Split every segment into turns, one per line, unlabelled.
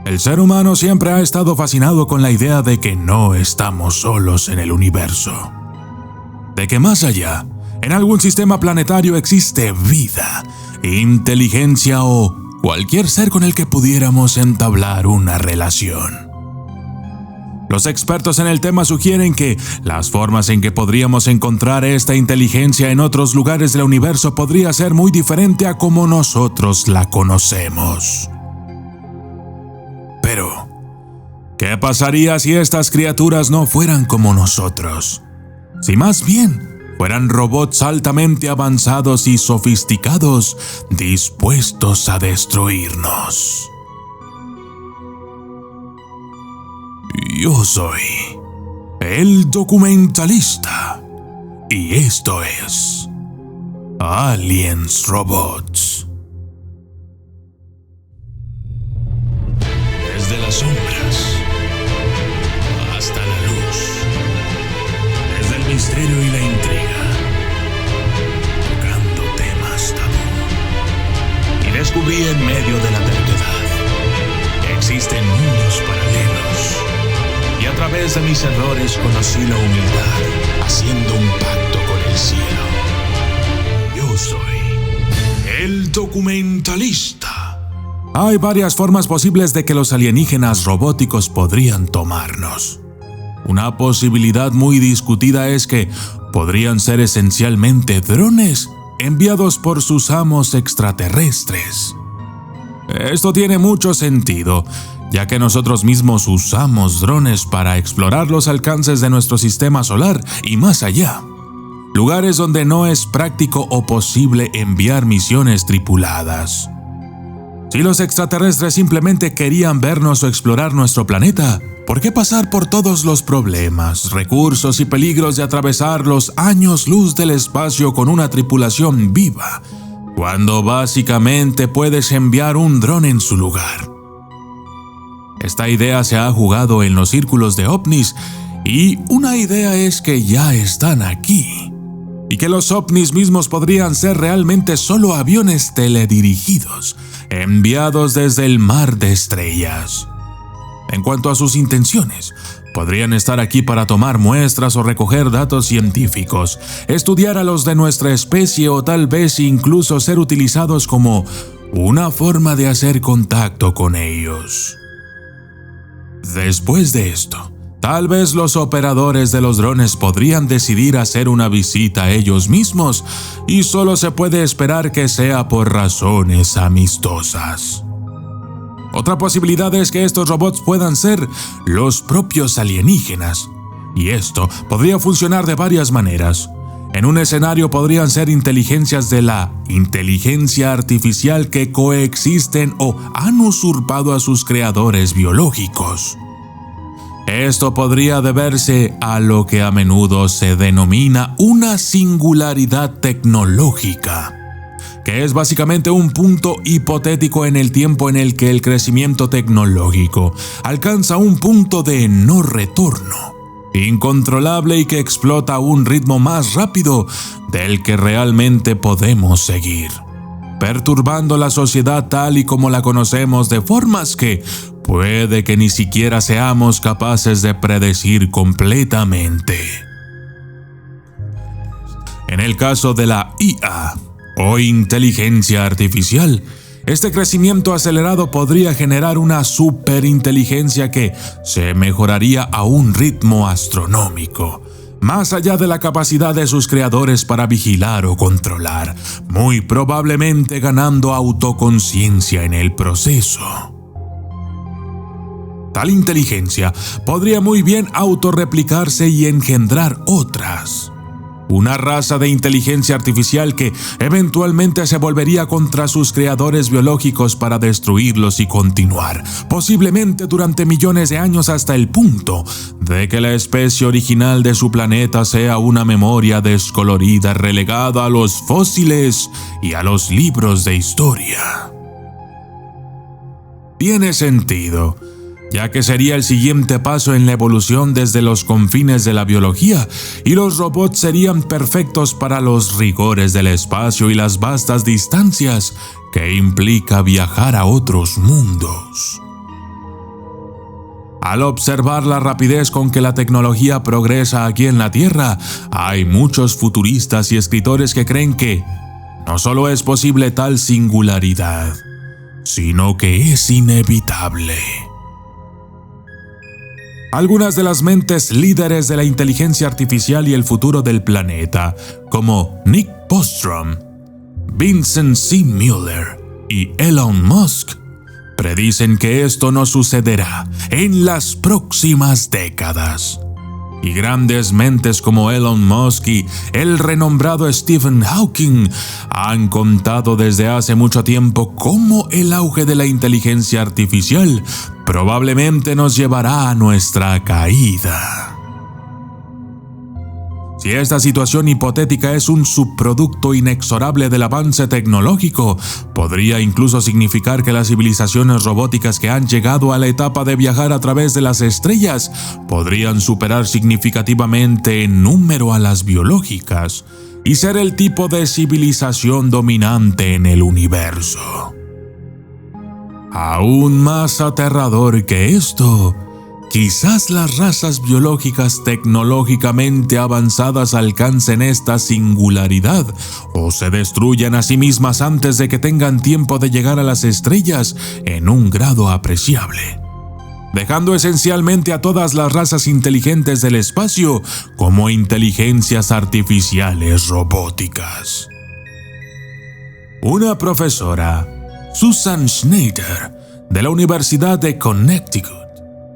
El ser humano siempre ha estado fascinado con la idea de que no estamos solos en el universo. De que más allá, en algún sistema planetario existe vida, inteligencia o cualquier ser con el que pudiéramos entablar una relación. Los expertos en el tema sugieren que las formas en que podríamos encontrar esta inteligencia en otros lugares del universo podría ser muy diferente a como nosotros la conocemos. Pero, ¿qué pasaría si estas criaturas no fueran como nosotros? Si más bien fueran robots altamente avanzados y sofisticados, dispuestos a destruirnos. Yo soy el documentalista y esto es Aliens Robots. Desde las sombras hasta la luz, desde el misterio y la intriga, tocando temas tabú. Y descubrí en medio de la terquedad que existen mundos paralelos. Y a través de mis errores conocí la humildad, haciendo un pacto con el cielo. Yo soy el documentalista. Hay varias formas posibles de que los alienígenas robóticos podrían tomarnos. Una posibilidad muy discutida es que podrían ser esencialmente drones enviados por sus amos extraterrestres. Esto tiene mucho sentido, ya que nosotros mismos usamos drones para explorar los alcances de nuestro sistema solar y más allá, lugares donde no es práctico o posible enviar misiones tripuladas. Si los extraterrestres simplemente querían vernos o explorar nuestro planeta, ¿por qué pasar por todos los problemas, recursos y peligros de atravesar los años luz del espacio con una tripulación viva, cuando básicamente puedes enviar un dron en su lugar? Esta idea se ha jugado en los círculos de ovnis y una idea es que ya están aquí y que los ovnis mismos podrían ser realmente solo aviones teledirigidos, enviados desde el mar de estrellas. En cuanto a sus intenciones, podrían estar aquí para tomar muestras o recoger datos científicos, estudiar a los de nuestra especie o tal vez incluso ser utilizados como una forma de hacer contacto con ellos. Después de esto, tal vez los operadores de los drones podrían decidir hacer una visita a ellos mismos y solo se puede esperar que sea por razones amistosas. Otra posibilidad es que estos robots puedan ser los propios alienígenas, y esto podría funcionar de varias maneras. En un escenario podrían ser inteligencias de la inteligencia artificial que coexisten o han usurpado a sus creadores biológicos. Esto podría deberse a lo que a menudo se denomina una singularidad tecnológica, que es básicamente un punto hipotético en el tiempo en el que el crecimiento tecnológico alcanza un punto de no retorno, incontrolable y que explota a un ritmo más rápido del que realmente podemos seguir, perturbando la sociedad tal y como la conocemos de formas que puede que ni siquiera seamos capaces de predecir completamente. En el caso de la IA, o inteligencia artificial, este crecimiento acelerado podría generar una superinteligencia que se mejoraría a un ritmo astronómico, más allá de la capacidad de sus creadores para vigilar o controlar, muy probablemente ganando autoconciencia en el proceso. Tal inteligencia podría muy bien autorreplicarse y engendrar otras. Una raza de inteligencia artificial que eventualmente se volvería contra sus creadores biológicos para destruirlos y continuar, posiblemente durante millones de años hasta el punto de que la especie original de su planeta sea una memoria descolorida relegada a los fósiles y a los libros de historia. Tiene sentido, ya que sería el siguiente paso en la evolución desde los confines de la biología, y los robots serían perfectos para los rigores del espacio y las vastas distancias que implica viajar a otros mundos. Al observar la rapidez con que la tecnología progresa aquí en la Tierra, hay muchos futuristas y escritores que creen que no solo es posible tal singularidad, sino que es inevitable. Algunas de las mentes líderes de la inteligencia artificial y el futuro del planeta, como Nick Bostrom, Vincent C. Miller y Elon Musk, predicen que esto no sucederá en las próximas décadas. Y grandes mentes como Elon Musk y el renombrado Stephen Hawking han contado desde hace mucho tiempo cómo el auge de la inteligencia artificial probablemente nos llevará a nuestra caída. Si esta situación hipotética es un subproducto inexorable del avance tecnológico, podría incluso significar que las civilizaciones robóticas que han llegado a la etapa de viajar a través de las estrellas podrían superar significativamente en número a las biológicas y ser el tipo de civilización dominante en el universo. Aún más aterrador que esto, quizás las razas biológicas tecnológicamente avanzadas alcancen esta singularidad o se destruyan a sí mismas antes de que tengan tiempo de llegar a las estrellas en un grado apreciable, dejando esencialmente a todas las razas inteligentes del espacio como inteligencias artificiales robóticas. Una profesora, Susan Schneider, de la Universidad de Connecticut,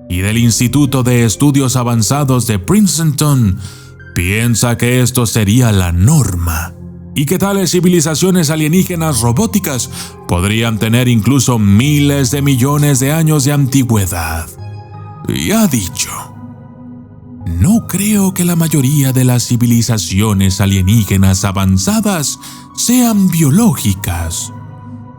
y del Instituto de Estudios Avanzados de Princeton, piensa que esto sería la norma y que tales civilizaciones alienígenas robóticas podrían tener incluso miles de millones de años de antigüedad. Y ha dicho: no creo que la mayoría de las civilizaciones alienígenas avanzadas sean biológicas.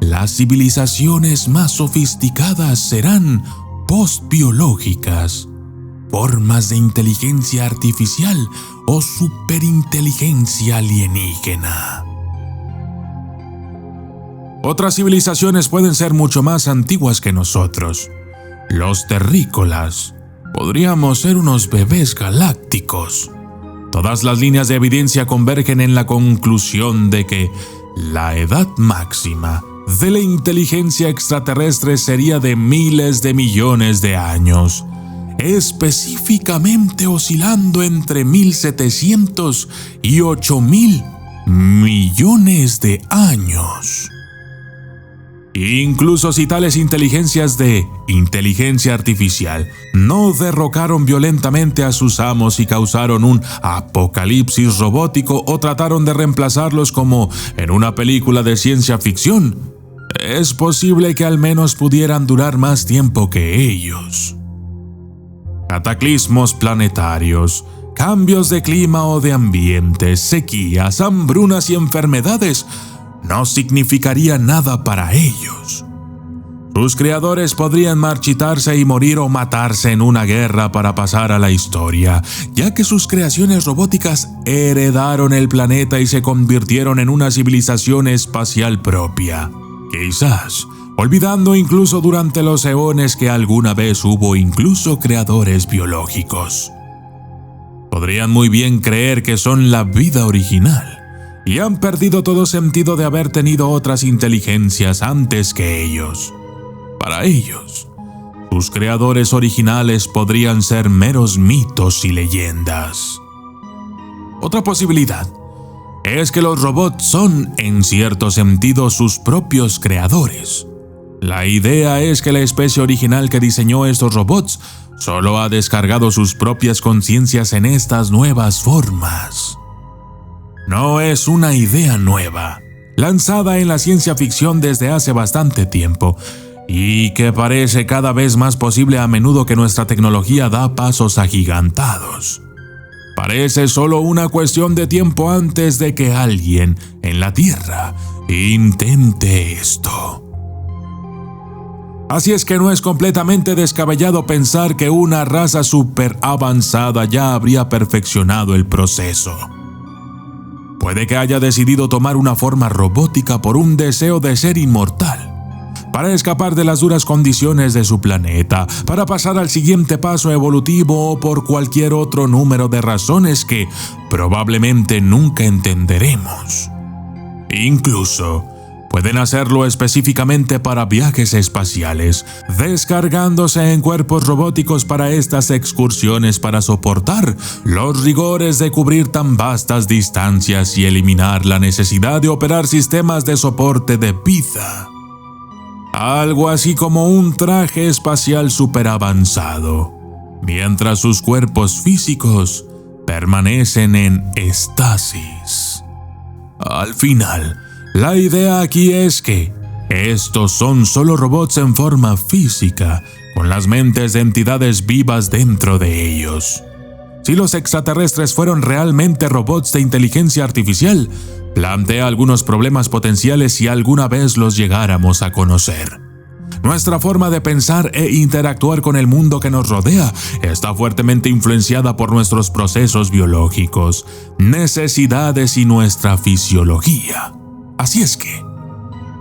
Las civilizaciones más sofisticadas serán postbiológicas, formas de inteligencia artificial o superinteligencia alienígena. Otras civilizaciones pueden ser mucho más antiguas que nosotros. Los terrícolas podríamos ser unos bebés galácticos. Todas las líneas de evidencia convergen en la conclusión de que la edad máxima de la inteligencia extraterrestre sería de miles de millones de años, específicamente oscilando entre 1.700 y 8.000 millones de años. Incluso si tales inteligencias de inteligencia artificial no derrocaron violentamente a sus amos y causaron un apocalipsis robótico o trataron de reemplazarlos como en una película de ciencia ficción, es posible que al menos pudieran durar más tiempo que ellos. Cataclismos planetarios, cambios de clima o de ambiente, sequías, hambrunas y enfermedades no significarían nada para ellos. Sus creadores podrían marchitarse y morir o matarse en una guerra para pasar a la historia, ya que sus creaciones robóticas heredaron el planeta y se convirtieron en una civilización espacial propia. Quizás, olvidando incluso durante los eones que alguna vez hubo incluso creadores biológicos. Podrían muy bien creer que son la vida original y han perdido todo sentido de haber tenido otras inteligencias antes que ellos. Para ellos, sus creadores originales podrían ser meros mitos y leyendas. Otra posibilidad es que los robots son, en cierto sentido, sus propios creadores. La idea es que la especie original que diseñó estos robots solo ha descargado sus propias conciencias en estas nuevas formas. No es una idea nueva, lanzada en la ciencia ficción desde hace bastante tiempo, y que parece cada vez más posible a menudo que nuestra tecnología da pasos agigantados. Parece solo una cuestión de tiempo antes de que alguien en la Tierra intente esto. Así es que no es completamente descabellado pensar que una raza súper avanzada ya habría perfeccionado el proceso. Puede que haya decidido tomar una forma robótica por un deseo de ser inmortal, para escapar de las duras condiciones de su planeta, para pasar al siguiente paso evolutivo o por cualquier otro número de razones que probablemente nunca entenderemos. Incluso pueden hacerlo específicamente para viajes espaciales, descargándose en cuerpos robóticos para estas excursiones para soportar los rigores de cubrir tan vastas distancias y eliminar la necesidad de operar sistemas de soporte de vida. Algo así como un traje espacial superavanzado, mientras sus cuerpos físicos permanecen en estasis. Al final, la idea aquí es que estos son solo robots en forma física, con las mentes de entidades vivas dentro de ellos. Si los extraterrestres fueron realmente robots de inteligencia artificial, plantea algunos problemas potenciales si alguna vez los llegáramos a conocer. Nuestra forma de pensar e interactuar con el mundo que nos rodea está fuertemente influenciada por nuestros procesos biológicos, necesidades y nuestra fisiología. Así es que,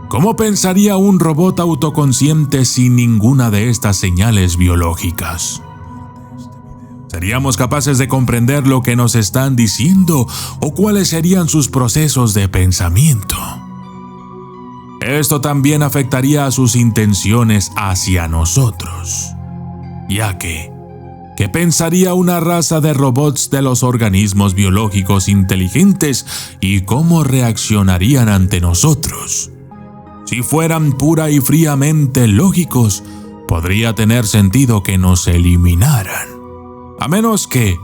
¿cómo pensaría un robot autoconsciente sin ninguna de estas señales biológicas? ¿Seríamos capaces de comprender lo que nos están diciendo o cuáles serían sus procesos de pensamiento? Esto también afectaría a sus intenciones hacia nosotros, ya que, ¿qué pensaría una raza de robots de los organismos biológicos inteligentes y cómo reaccionarían ante nosotros? Si fueran pura y fríamente lógicos, podría tener sentido que nos eliminaran, a menos que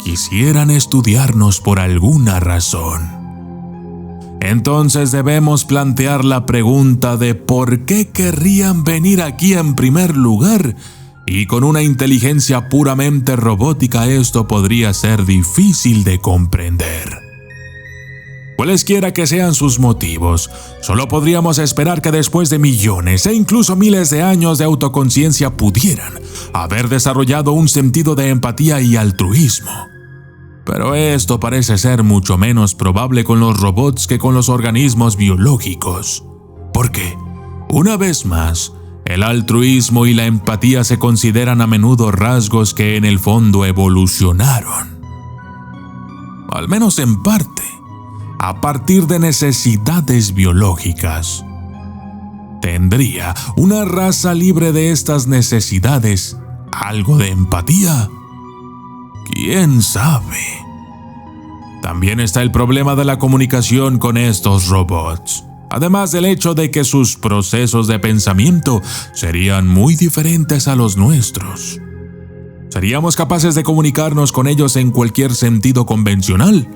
quisieran estudiarnos por alguna razón. Entonces debemos plantear la pregunta de por qué querrían venir aquí en primer lugar, y con una inteligencia puramente robótica esto podría ser difícil de comprender. Cualesquiera que sean sus motivos, solo podríamos esperar que después de millones e incluso miles de años de autoconciencia pudieran haber desarrollado un sentido de empatía y altruismo. Pero esto parece ser mucho menos probable con los robots que con los organismos biológicos, porque, una vez más, el altruismo y la empatía se consideran a menudo rasgos que en el fondo evolucionaron, al menos en parte, a partir de necesidades biológicas. ¿Tendría una raza libre de estas necesidades algo de empatía? ¿Quién sabe? También está el problema de la comunicación con estos robots, además del hecho de que sus procesos de pensamiento serían muy diferentes a los nuestros. ¿Seríamos capaces de comunicarnos con ellos en cualquier sentido convencional?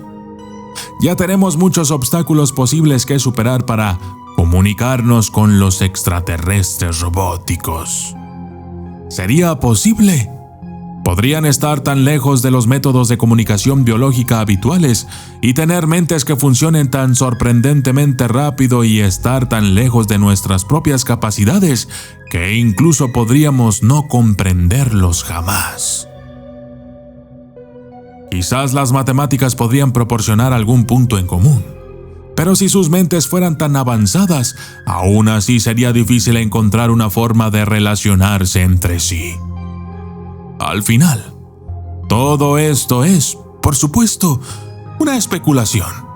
Ya tenemos muchos obstáculos posibles que superar para comunicarnos con los extraterrestres robóticos. ¿Sería posible? ¿Podrían estar tan lejos de los métodos de comunicación biológica habituales y tener mentes que funcionen tan sorprendentemente rápido y estar tan lejos de nuestras propias capacidades que incluso podríamos no comprenderlos jamás? Quizás las matemáticas podrían proporcionar algún punto en común, pero si sus mentes fueran tan avanzadas, aún así sería difícil encontrar una forma de relacionarse entre sí. Al final, todo esto es, por supuesto, una especulación.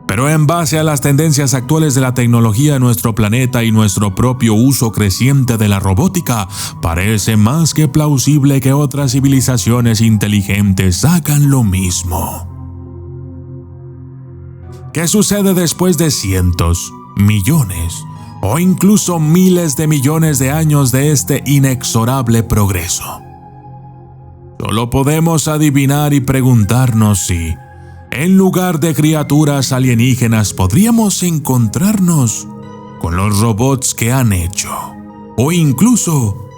Pero en base a las tendencias actuales de la tecnología en nuestro planeta y nuestro propio uso creciente de la robótica, parece más que plausible que otras civilizaciones inteligentes hagan lo mismo. ¿Qué sucede después de cientos, millones o incluso miles de millones de años de este inexorable progreso? Solo podemos adivinar y preguntarnos si, en lugar de criaturas alienígenas, podríamos encontrarnos con los robots que han hecho, o incluso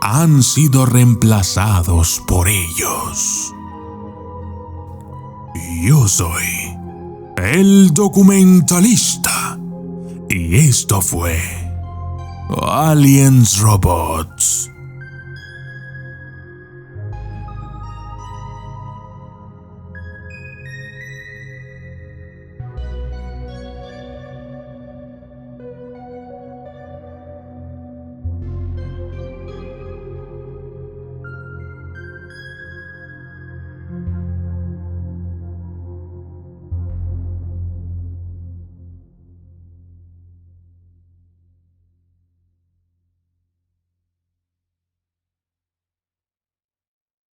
han sido reemplazados por ellos. Yo soy el documentalista, y esto fue Aliens Robots.